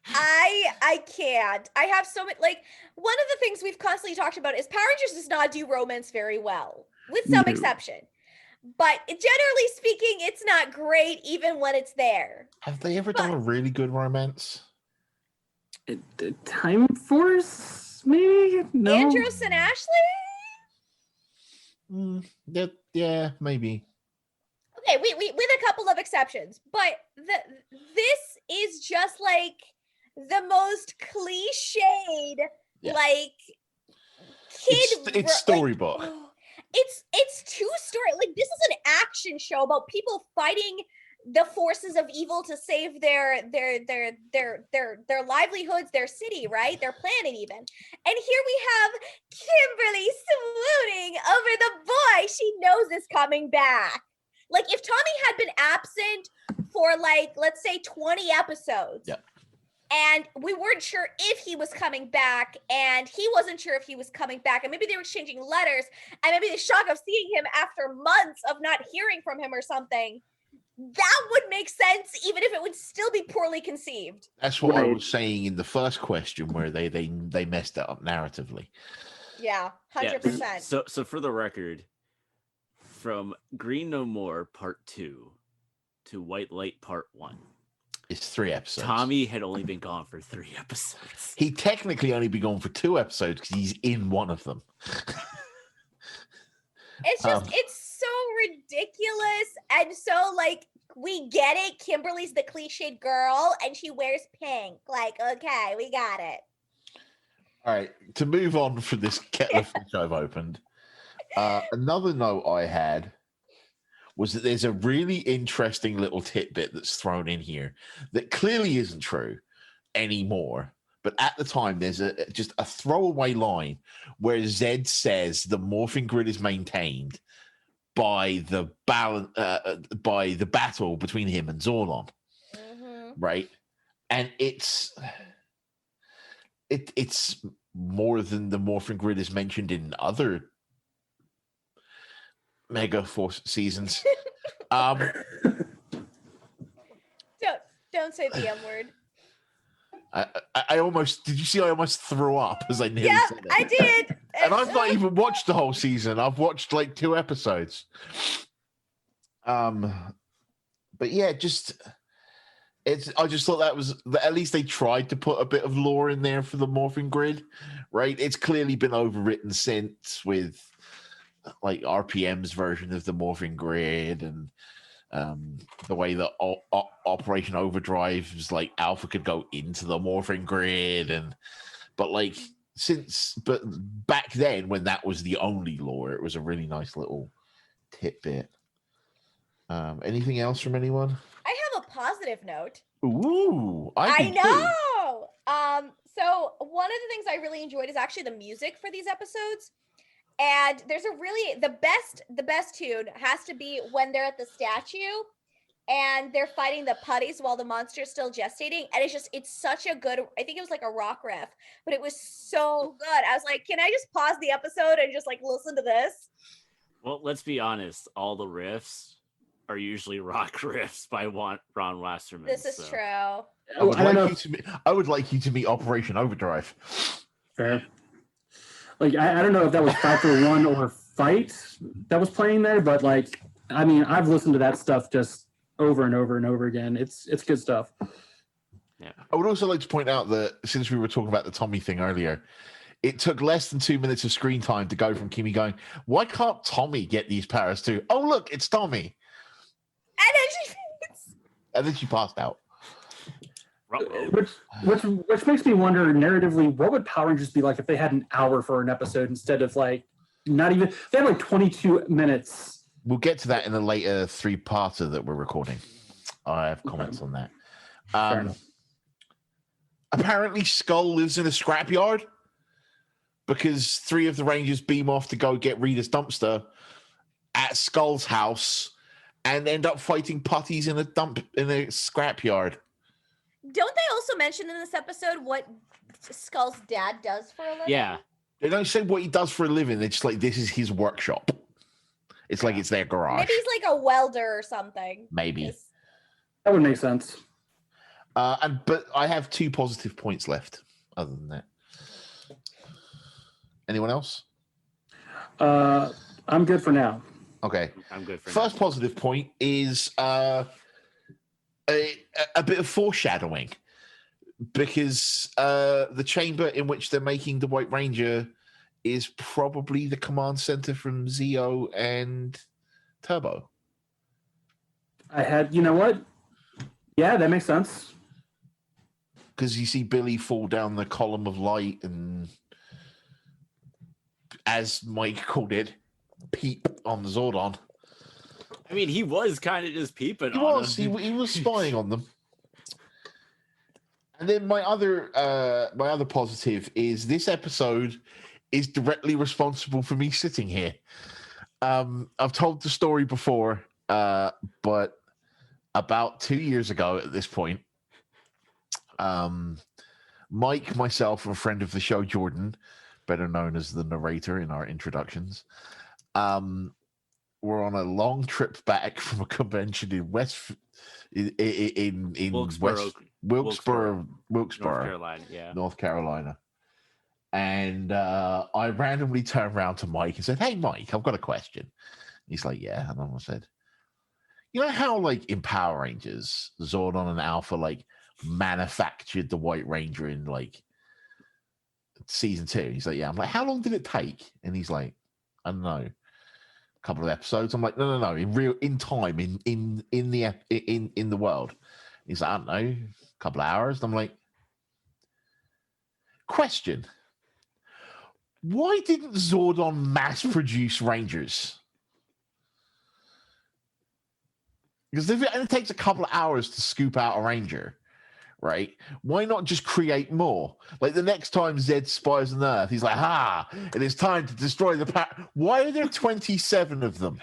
I can't. I have so many, like, one of the things we've constantly talked about is Power Rangers does not do romance very well, with some exception. But generally speaking, it's not great even when it's there. Have they ever done a really good romance? Time Force, maybe? No. Andros and Ashley? Yeah, maybe. Okay, we with a couple of exceptions, but this is just like the most cliched, like kid. It's storybook. Like, it's two story. Like, this is an action show about people fighting the forces of evil to save their livelihoods, their city, right? Their planet even. And here we have Kimberly swooning over the boy she knows is coming back. Like, if Tommy had been absent for, like, let's say 20 episodes, and we weren't sure if he was coming back, and he wasn't sure if he was coming back, and maybe they were exchanging letters, and maybe the shock of seeing him after months of not hearing from him or something, that would make sense, even if it would still be poorly conceived. That's what I was saying in the first question, where they messed it up narratively. Yeah, 100%. Yeah, so for the record, from Green No More Part 2 to White Light Part 1, it's 3 episodes. Tommy had only been gone for 3 episodes. He technically only been gone for 2 episodes because he's in one of them. It's just, it's so ridiculous. And so, like, we get it. Kimberly's the cliched girl and she wears pink. Like, okay, we got it. All right. To move on from this kettle of fish I've opened, another note I had was that there's a really interesting little tidbit that's thrown in here that clearly isn't true anymore. But at the time, there's just a throwaway line where Zed says the morphing grid is maintained by the battle between him and Zorlon, right? And it's it's more than the Morphin Grid is mentioned in other Mega Force seasons. Don't say the M word. I almost did. You see? I almost threw up as I nearly Yeah, said it. I did. And I've not even watched the whole season. I've watched like 2 episodes. But yeah, I just thought that was at least they tried to put a bit of lore in there for the Morphin Grid, right? It's clearly been overwritten since with like RPM's version of the Morphin Grid and the way that Operation Overdrive is like Alpha could go into the Morphin Grid but back then when that was the only lore, it was a really nice little tidbit. Anything else from anyone? I have a positive note. Ooh, I know. So one of the things I really enjoyed is actually the music for these episodes. And there's the best tune has to be when they're at the statue and they're fighting the putties while the monster's still gestating. And it's such a good, I think it was like a rock riff, but it was so good. I was like, can I just pause the episode and just like listen to this? Well, let's be honest. All the riffs are usually rock riffs by Ron Wasserman. This is true. I would like you to meet Operation Overdrive. Fair. Like I don't know if that was Factor One or Fight that was playing there, but like I mean I've listened to that stuff just over and over and over again. It's good stuff. Yeah. I would also like to point out that since we were talking about the Tommy thing earlier, it took less than 2 minutes of screen time to go from Kimmy going, "Why can't Tommy get these powers too?" Oh look, it's Tommy. And then she passed out. Which makes me wonder narratively, what would Power Rangers be like if they had an hour for an episode instead of like not even they had like 22 minutes. We'll get to that in the later 3-parter that we're recording. I have comments on that. Apparently Skull lives in a scrapyard because 3 of the Rangers beam off to go get Rita's dumpster at Skull's house and end up fighting putties in a scrapyard. Don't they also mention in this episode what Skull's dad does for a living? Yeah. They don't say what he does for a living. They're just like, this is his workshop. It's like it's their garage. Maybe he's like a welder or something. Maybe. That would make sense. But I have 2 positive points left other than that. Anyone else? I'm good for now. Okay. I'm good for First positive point is a bit of foreshadowing because the chamber in which they're making the White Ranger is probably the command center from Zeo and Turbo. You know what? Yeah, that makes sense. Because you see Billy fall down the column of light and, as Mike called it, peep on the Zordon. I mean, he was kind of just peeping He on was. them. He was spying on them. And then my other positive is this episode is directly responsible for me sitting here. I've told the story before, but about 2 years ago at this point, Mike, myself, and a friend of the show, Jordan, better known as the narrator in our introductions, were on a long trip back from a convention in Wilkesboro, North Carolina. Yeah. North Carolina. And I randomly turned around to Mike and said, "Hey, Mike, I've got a question." He's like, "Yeah." And I said, "You know how, like, in Power Rangers, Zordon and Alpha, like, manufactured the White Ranger in, like, season 2?" He's like, "Yeah." I'm like, "How long did it take?" And he's like, "I don't know, a couple of episodes." I'm like, No. In time, in the world." He's like, "I don't know, a couple of hours." And I'm like, question. Why didn't Zordon mass produce Rangers? Because if it takes a couple of hours to scoop out a Ranger, right? Why not just create more? Like the next time Zed spies on Earth, he's like, it is time to destroy the power. Why are there 27 of them?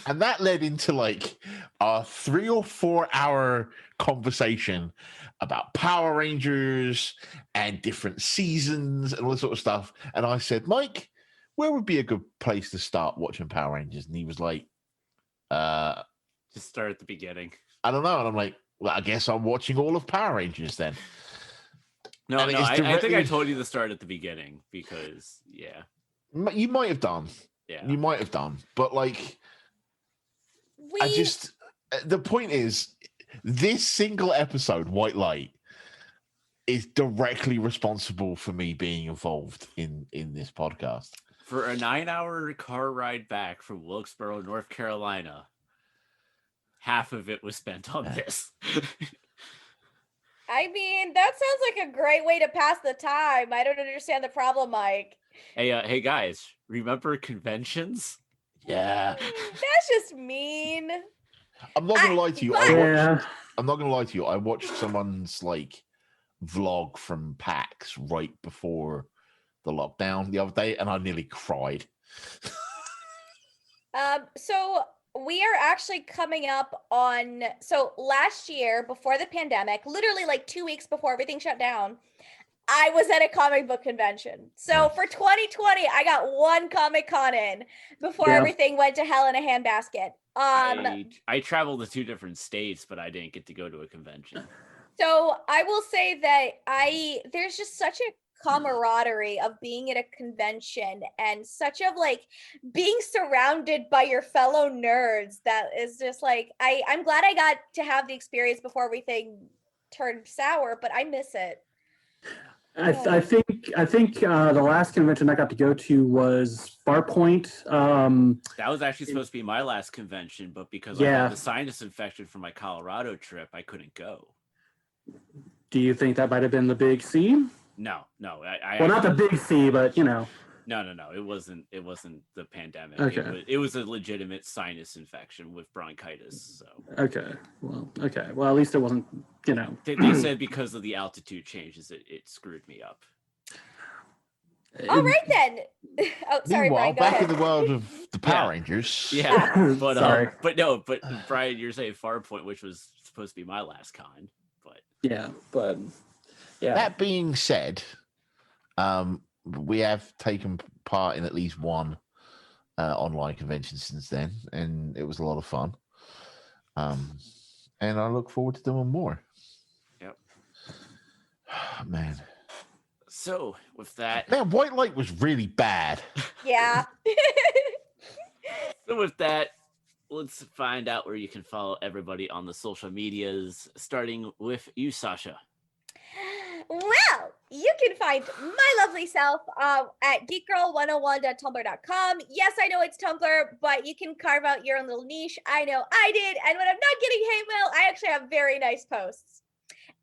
And that led into like a 3 or 4 hour conversation about Power Rangers and different seasons and all this sort of stuff. And I said, Mike, where would be a good place to start watching Power Rangers? And he was like, Just start at the beginning. I don't know. And I'm like, well, I guess I'm watching all of Power Rangers then. No, And no, it's I think I directly- told you to start at the beginning because, yeah. You might have done. Yeah. You might have done. But like, We the point is, this single episode, White Light, is directly responsible for me being involved in this podcast. For a 9-hour car ride back from Wilkesboro, North Carolina, half of it was spent on this. I mean, that sounds like a great way to pass the time. I don't understand the problem, Mike. Hey guys, remember conventions? Yeah. That's just mean. I'm not gonna lie to you. Yeah. I'm not gonna lie to you. I watched someone's like vlog from PAX right before the lockdown the other day, and I nearly cried. So we are actually coming up on, so last year before the pandemic, literally like 2 weeks before everything shut down, I was at a comic book convention. So for 2020, I got one Comic Con in before Yeah. everything went to hell in a handbasket. I traveled to 2 different states, but I didn't get to go to a convention. So I will say that there's just such a camaraderie of being at a convention and such of like being surrounded by your fellow nerds that is just like I'm glad I got to have the experience before everything turned sour, but I miss it. I think the last convention I got to go to was Farpoint. That was actually supposed to be my last convention, but because I Yeah. had the sinus infection from my Colorado trip, I couldn't go. Do you think that might have been the big C? No. Well, not the big C, but you know. No. It wasn't the pandemic. Okay. It was a legitimate sinus infection with bronchitis. So Okay. Well, at least it wasn't. You know. they said because of the altitude changes, it screwed me up. All right then. Oh, sorry, Meanwhile, Brian. Go back ahead. in the world of the Power Yeah. Rangers. Yeah, but Sorry. but Brian, you're saying Farpoint, which was supposed to be my last con, but Yeah, but yeah. That being said, we have taken part in at least one online convention since then, and it was a lot of fun. And I look forward to doing more. Yep. Man, so with that, White Light was really bad. Yeah. So with that, let's find out where you can follow everybody on the social medias, starting with you, Sasha. Well, you can find my lovely self at geekgirl101.tumblr.com. Yes, I know it's Tumblr, but you can carve out your own little niche. I know I did. And when I'm not getting hate mail, I actually have very nice posts.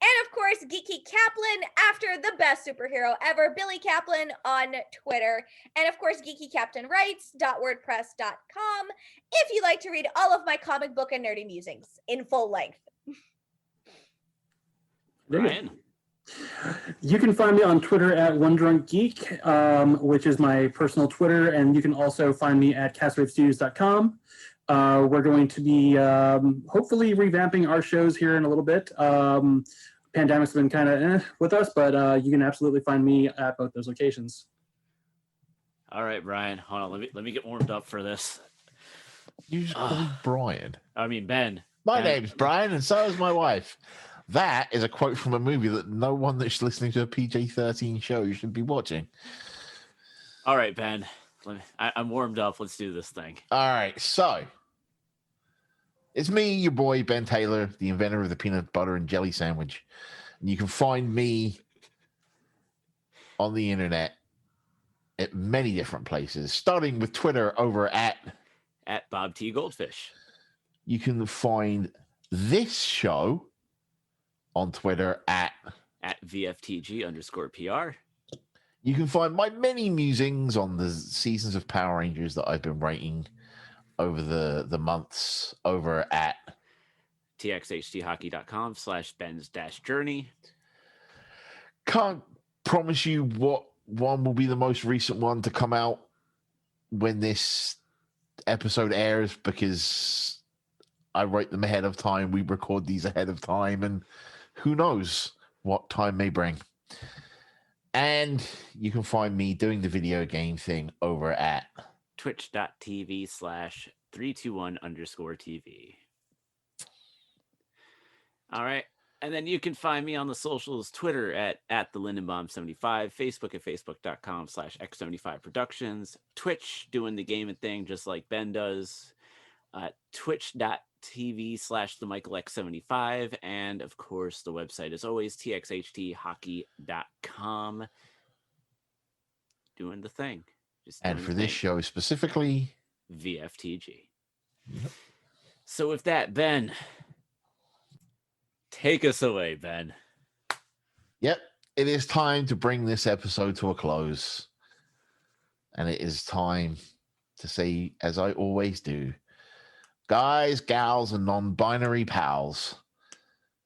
And of course, Geeky Kaplan, after the best superhero ever, Billy Kaplan on Twitter. And of course, geekycaptainwrites.wordpress.com if you'd like to read all of my comic book and nerdy musings in full length. Brian. You can find me on Twitter at OneDrunkGeek, which is my personal Twitter, and you can also find me at CastwaveStudios.com. We're going to be hopefully revamping our shows here in a little bit. Pandemic's been kind of with us, but you can absolutely find me at both those locations. All right, Brian. Hold on. Let me get warmed up for this. You just call me Brian. I mean, Ben. My Ben. name's Brian, and so is my wife. That is a quote from a movie that no one that's listening to a PG-13 show should be watching. All right, Ben. I'm warmed up. Let's do this thing. All right, so it's me, your boy, Ben Taylor, the inventor of the peanut butter and jelly sandwich. And you can find me on the internet at many different places, starting with Twitter over at Bob T. Goldfish. You can find this show on Twitter at VFTG_PR. You can find my many musings on the seasons of Power Rangers that I've been writing over the months over at txhthockey.com/Ben's-journey. Can't promise you what one will be the most recent one to come out when this episode airs, because I write them ahead of time. We record these ahead of time, and who knows what time may bring. And you can find me doing the video game thing over at twitch.tv/321_TV. All right. And then you can find me on the socials, Twitter at the Lindenbaum75, Facebook at facebook.com/X75Productions, Twitch doing the gaming thing just like Ben does, twitch.tv/TheMichaelX75, and of course the website is always txhthockey.com. Doing the thing. And for this show specifically, VFTG. So with that, Ben, take us away, Ben. Yep, it is time to bring this episode to a close. And it is time to say, as I always do, guys, gals, and non-binary pals,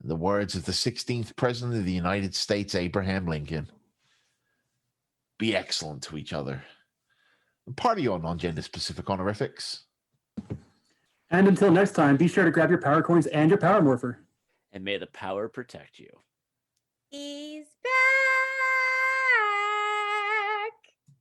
in the words of the 16th President of the United States, Abraham Lincoln, be excellent to each other. And party on, non-gender specific honorifics. And until next time, be sure to grab your power coins and your power morpher. And may the power protect you.